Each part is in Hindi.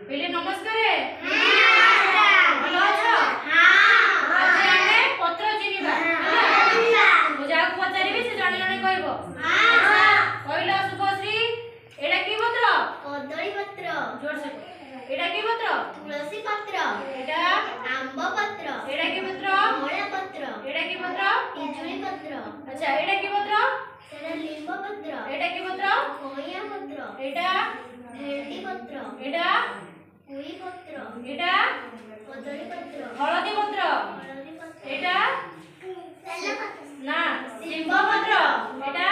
पहले नमस्कार भल अछ आज आमे पत्र चिनिबा मु जाको पचारिबी से जणे जणे कहबो कहलो शुभश्री एडा की पत्र कदली पत्र जोर से एडा की पत्र तुलसी पत्र एडा आंब पत्र एडा की पत्र धनिया पत्र एडा की पत्र पिजुली पत्र अच्छा एडा की पत्र सेडा लींब पत्र एडा की पत्र कोया पत्र एडा भेंडी पत्र एडा पुई पत्र एडा कदली पत्र हळदी पत्र हळदी पत्र एडा बेल पत्र ना लिंब पत्र एडा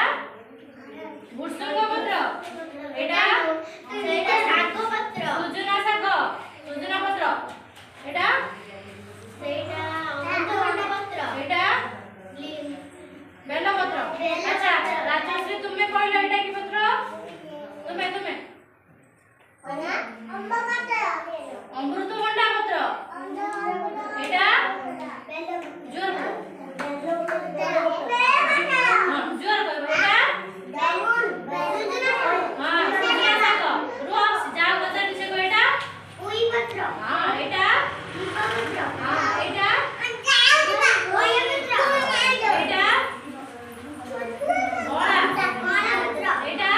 भुसुंग पत्र एडा सेडा शाग पत्र सुजना पत्र एडा सेडा अमृतभंडा पत्र एडा लींब बेल पत्र बेल अच्छा पत्र। राजश्री तुमे कहलो एडा की पत्र तुमे अम्ब पत्र अमृतभंडा पत्र एडा जोर जोर कहबो एडा हां सुजना साग रोज जाओ बजार से को एडा हां एडा हां एडा एडा बड़ा एडा हां एडा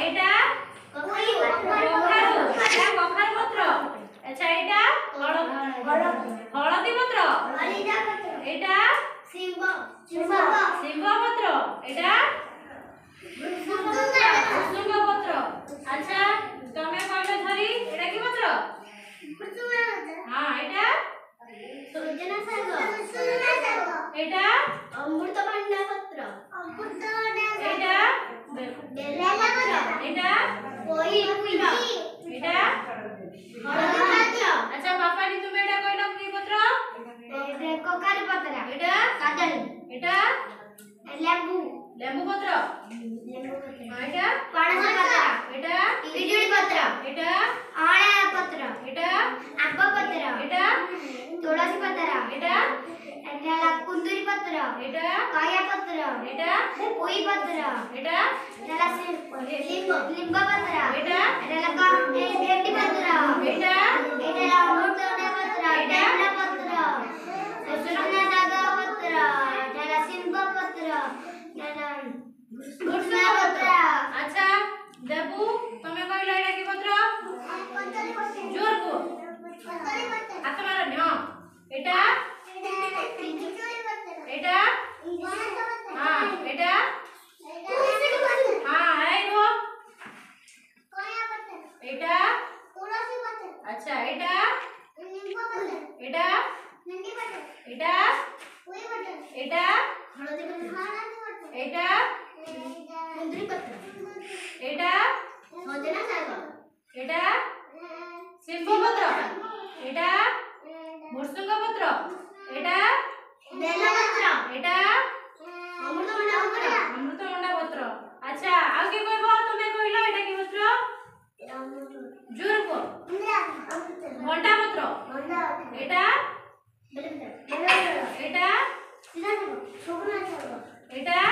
एडा एडा कखारू पत्र अच्छा एडा हळदी पत्र एडा सिंह पत्र एडा भुसुंग पत्र अच्छा तमे कहले धरी एडा की पत्र हां एडा एडा अमृतभंडा पत्र एडा एडा एडा अच्छा बापा नी तुम एडा कहलो की पत्र कखारू पत्र एडा कदली एडा लेंबू पत्र एडा पणस पत्र एडा पिजुली पत्र एडा अळा पत्र एडा आंब पत्र एडा तुलसी पत्र एडा एटाला कुंदुरी पत्र एडा काया पत्र एडा पोई पत्र एडा एटाला लिंब पत्र एडा एटाला भेंडी पत्र एडा एटाला अमृतभंडा पत्र बेल पत्र सुजना शाग पत्र एटाला सिंह पत्र एटाला भुसुंग पत्र अच्छा देबू तमे कहलो एडा की पत्र जोर को हाथ मारनी हां एडा एडा हां एडा हां है रो एडा अच्छा एडा एडा एडा एडा एडा एडा एडा सिंह पत्र एडा भुसुंग पत्र एडा एडा अमृतभंडा पत्र अच्छा आ के कहबो तमे कहलो एडा की पत्र जोर को भंडा पत्र एडा एडा एडा